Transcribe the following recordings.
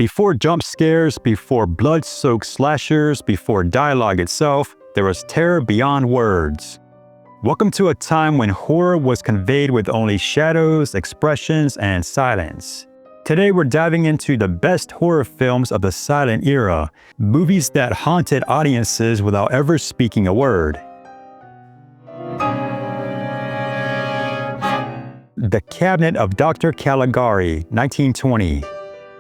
Before jump scares, before blood-soaked slashers, before dialogue itself, there was terror beyond words. Welcome to a time when horror was conveyed with only shadows, expressions, and silence. Today we're diving into the best horror films of the silent era, movies that haunted audiences without ever speaking a word. The Cabinet of Dr. Caligari, 1920.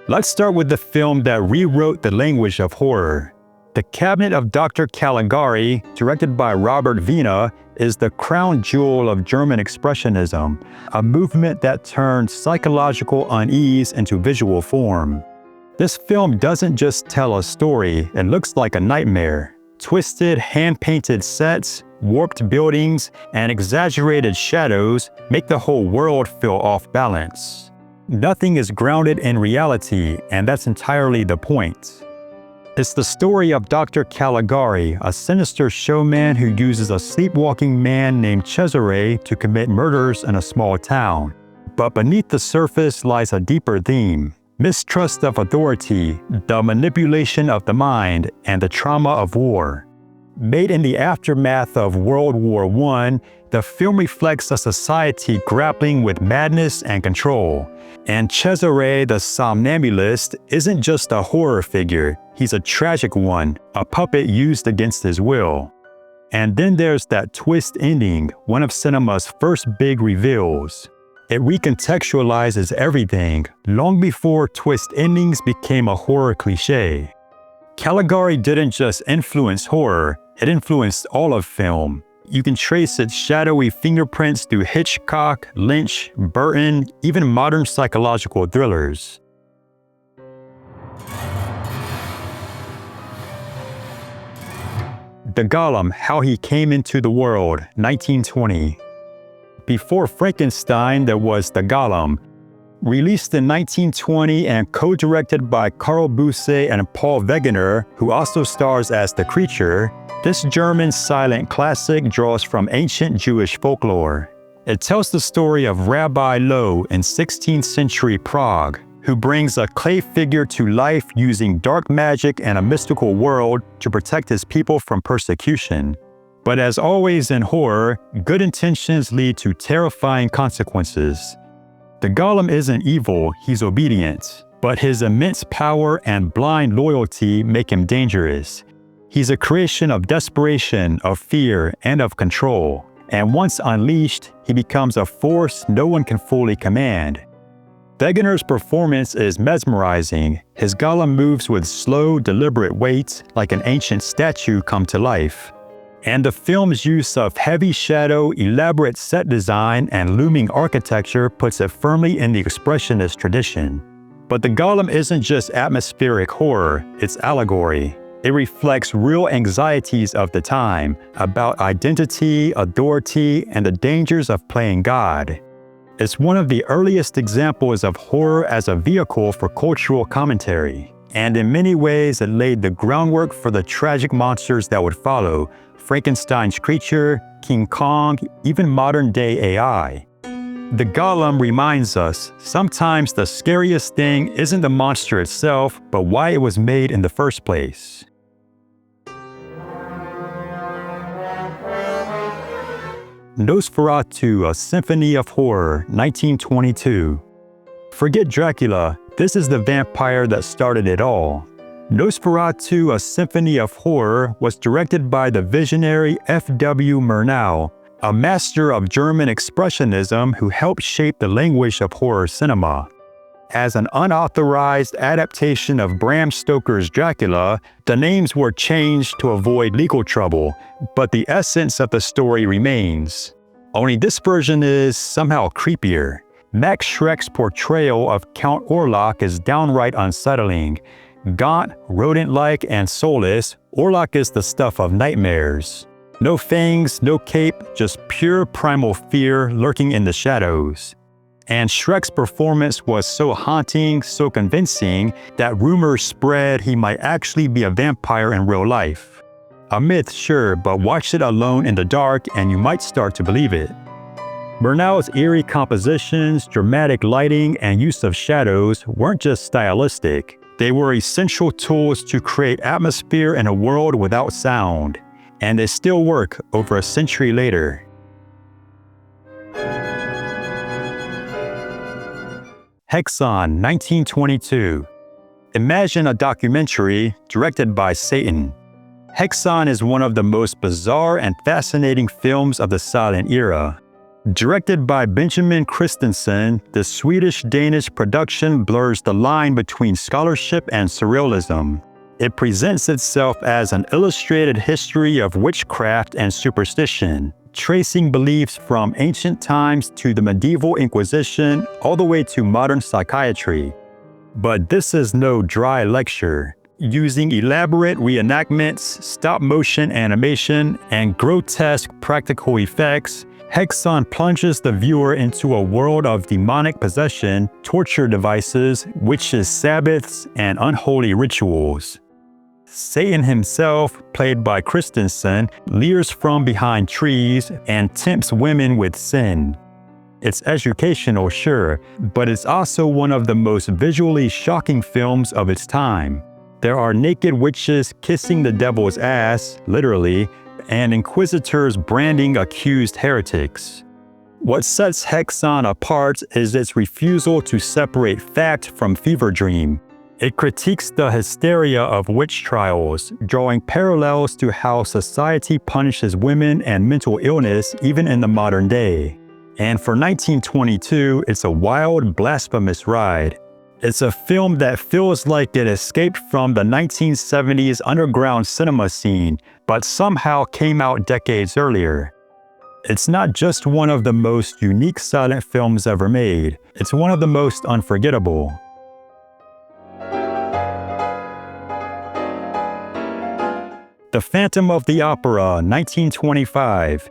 Let's start with the film that rewrote the language of horror. The Cabinet of Dr. Caligari, directed by Robert Wiene, is the crown jewel of German Expressionism, a movement that turned psychological unease into visual form. This film doesn't just tell a story, it looks like a nightmare. Twisted, hand-painted sets, warped buildings, and exaggerated shadows make the whole world feel off balance. Nothing is grounded in reality, and that's entirely the point. It's the story of Dr. Caligari, a sinister showman who uses a sleepwalking man named Cesare to commit murders in a small town. But beneath the surface lies a deeper theme: mistrust of authority, the manipulation of the mind, and the trauma of war. Made in the aftermath of World War I, the film reflects a society grappling with madness and control. And Cesare, the somnambulist, isn't just a horror figure, he's a tragic one, a puppet used against his will. And then there's that twist ending, one of cinema's first big reveals. It recontextualizes everything, long before twist endings became a horror cliché. Caligari didn't just influence horror, it influenced all of film. You can trace its shadowy fingerprints through Hitchcock, Lynch, Burton, even modern psychological thrillers. The Golem, How He Came into the World, 1920. Before Frankenstein, there was The Golem. Released in 1920 and co-directed by Carl Busse and Paul Wegener, who also stars as the creature, this German silent classic draws from ancient Jewish folklore. It tells the story of Rabbi Loew in 16th century Prague, who brings a clay figure to life using dark magic and a mystical world to protect his people from persecution. But as always in horror, good intentions lead to terrifying consequences. The Golem isn't evil, he's obedient, but his immense power and blind loyalty make him dangerous. He's a creation of desperation, of fear, and of control. And once unleashed, he becomes a force no one can fully command. Wegener's performance is mesmerizing. His Golem moves with slow, deliberate weight, like an ancient statue come to life. And the film's use of heavy shadow, elaborate set design, and looming architecture puts it firmly in the expressionist tradition. But the Golem isn't just atmospheric horror, it's allegory. It reflects real anxieties of the time, about identity, authority, and the dangers of playing God. It's one of the earliest examples of horror as a vehicle for cultural commentary. And in many ways, it laid the groundwork for the tragic monsters that would follow: Frankenstein's creature, King Kong, even modern-day AI. The Golem reminds us, sometimes the scariest thing isn't the monster itself, but why it was made in the first place. Nosferatu, A Symphony of Horror, 1922. Forget Dracula, this is the vampire that started it all. Nosferatu, A Symphony of Horror was directed by the visionary F.W. Murnau, a master of German Expressionism who helped shape the language of horror cinema. As an unauthorized adaptation of Bram Stoker's Dracula, the names were changed to avoid legal trouble, but the essence of the story remains. Only this version is somehow creepier. Max Schreck's portrayal of Count Orlok is downright unsettling. Gaunt, rodent-like, and soulless, Orlok is the stuff of nightmares. No fangs, no cape, just pure primal fear lurking in the shadows. And Schreck's performance was so haunting, so convincing, that rumors spread he might actually be a vampire in real life. A myth, sure, but watch it alone in the dark and you might start to believe it. Murnau's eerie compositions, dramatic lighting, and use of shadows weren't just stylistic. They were essential tools to create atmosphere in a world without sound, and they still work over a century later. Häxan, 1922. Imagine a documentary directed by Satan. Häxan is one of the most bizarre and fascinating films of the silent era. Directed by Benjamin Christensen, the Swedish-Danish production blurs the line between scholarship and surrealism. It presents itself as an illustrated history of witchcraft and superstition, tracing beliefs from ancient times to the medieval Inquisition all the way to modern psychiatry. But this is no dry lecture. Using elaborate reenactments, stop-motion animation, and grotesque practical effects, Häxan plunges the viewer into a world of demonic possession, torture devices, witches' sabbaths, and unholy rituals. Satan himself, played by Christensen, leers from behind trees and tempts women with sin. It's educational, sure, but it's also one of the most visually shocking films of its time. There are naked witches kissing the devil's ass, literally, and inquisitors branding accused heretics. What sets Häxan apart is its refusal to separate fact from fever dream. It critiques the hysteria of witch trials, drawing parallels to how society punishes women and mental illness even in the modern day. And for 1922, it's a wild, blasphemous ride. It's a film that feels like it escaped from the 1970s underground cinema scene, but somehow came out decades earlier. It's not just one of the most unique silent films ever made, it's one of the most unforgettable. The Phantom of the Opera, 1925.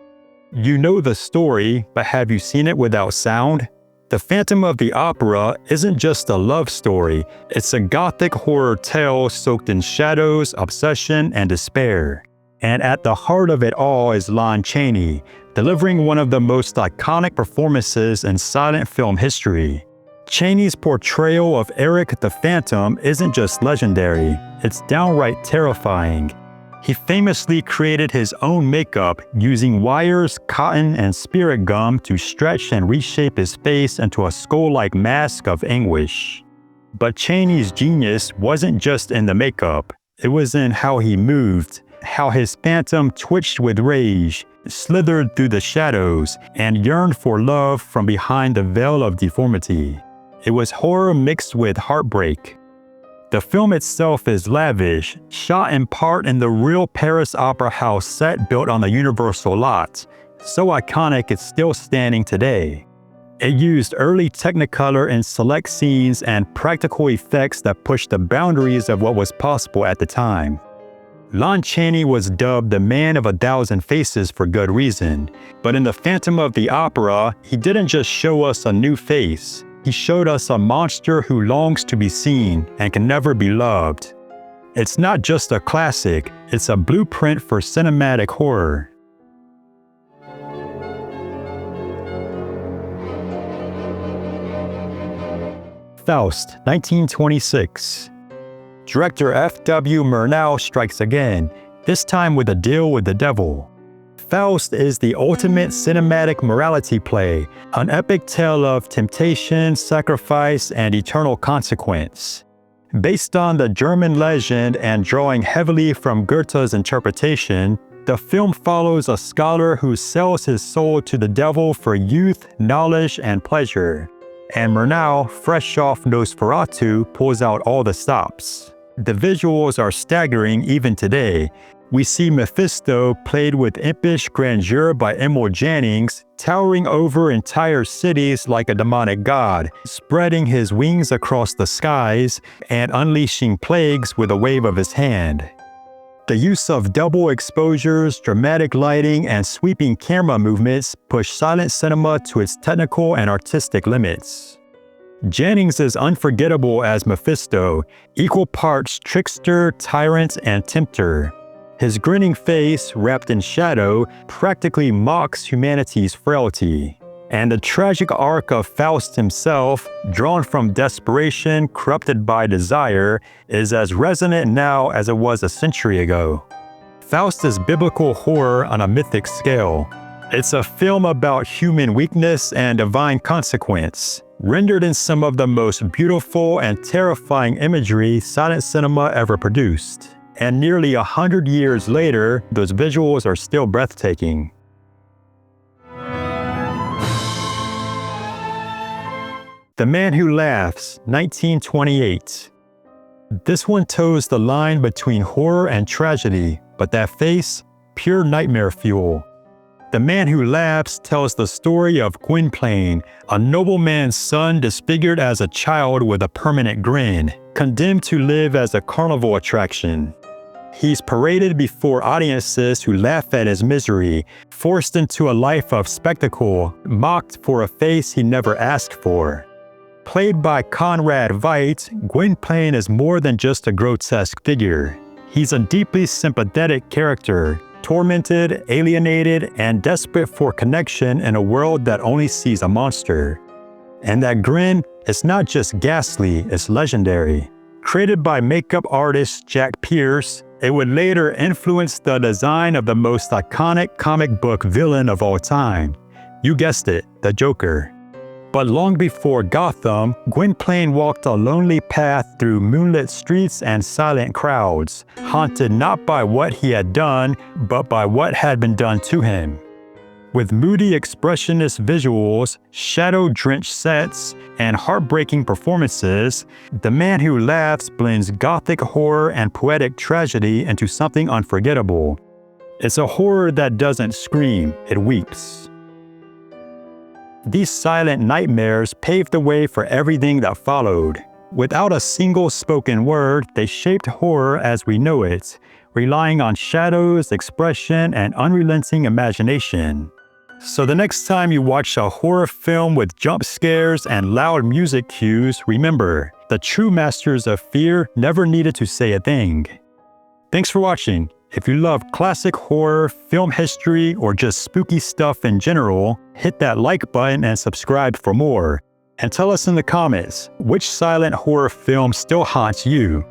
You know the story, but have you seen it without sound? The Phantom of the Opera isn't just a love story, it's a gothic horror tale soaked in shadows, obsession, and despair. And at the heart of it all is Lon Chaney, delivering one of the most iconic performances in silent film history. Chaney's portrayal of Eric the Phantom isn't just legendary, it's downright terrifying. He famously created his own makeup using wires, cotton, and spirit gum to stretch and reshape his face into a skull-like mask of anguish. But Chaney's genius wasn't just in the makeup, it was in how he moved, how his phantom twitched with rage, slithered through the shadows, and yearned for love from behind the veil of deformity. It was horror mixed with heartbreak. The film itself is lavish, shot in part in the real Paris Opera House set built on the Universal lot, so iconic it's still standing today. It used early Technicolor in select scenes and practical effects that pushed the boundaries of what was possible at the time. Lon Chaney was dubbed the Man of 1,000 Faces for good reason, but in The Phantom of the Opera, he didn't just show us a new face. He showed us a monster who longs to be seen and can never be loved. It's not just a classic, it's a blueprint for cinematic horror. Faust, 1926. Director F.W. Murnau strikes again, this time with a deal with the devil. Faust is the ultimate cinematic morality play, an epic tale of temptation, sacrifice, and eternal consequence. Based on the German legend and drawing heavily from Goethe's interpretation, the film follows a scholar who sells his soul to the devil for youth, knowledge, and pleasure. And Murnau, fresh off Nosferatu, pulls out all the stops. The visuals are staggering even today. We see Mephisto, played with impish grandeur by Emil Jannings, towering over entire cities like a demonic god, spreading his wings across the skies and unleashing plagues with a wave of his hand. The use of double exposures, dramatic lighting, and sweeping camera movements push silent cinema to its technical and artistic limits. Jannings is unforgettable as Mephisto, equal parts trickster, tyrant, and tempter. His grinning face, wrapped in shadow, practically mocks humanity's frailty. And the tragic arc of Faust himself, drawn from desperation, corrupted by desire, is as resonant now as it was a century ago. Faust is biblical horror on a mythic scale. It's a film about human weakness and divine consequence, rendered in some of the most beautiful and terrifying imagery silent cinema ever produced. And nearly 100 years later, those visuals are still breathtaking. The Man Who Laughs, 1928. This one toes the line between horror and tragedy, but that face, pure nightmare fuel. The Man Who Laughs tells the story of Gwynplaine, a nobleman's son disfigured as a child with a permanent grin, condemned to live as a carnival attraction. He's paraded before audiences who laugh at his misery, forced into a life of spectacle, mocked for a face he never asked for. Played by Conrad Veidt, Gwynplaine is more than just a grotesque figure. He's a deeply sympathetic character, tormented, alienated, and desperate for connection in a world that only sees a monster. And that grin is not just ghastly, it's legendary. Created by makeup artist Jack Pierce, it would later influence the design of the most iconic comic book villain of all time. You guessed it, the Joker. But long before Gotham, Gwynplaine walked a lonely path through moonlit streets and silent crowds, haunted not by what he had done, but by what had been done to him. With moody expressionist visuals, shadow-drenched sets, and heartbreaking performances, The Man Who Laughs blends gothic horror and poetic tragedy into something unforgettable. It's a horror that doesn't scream, it weeps. These silent nightmares paved the way for everything that followed. Without a single spoken word, they shaped horror as we know it, relying on shadows, expression, and unrelenting imagination. So the next time you watch a horror film with jump scares and loud music cues, remember, the true masters of fear never needed to say a thing. Thanks for watching. If you love classic horror, film history, or just spooky stuff in general, hit that like button and subscribe for more. And tell us in the comments, which silent horror film still haunts you?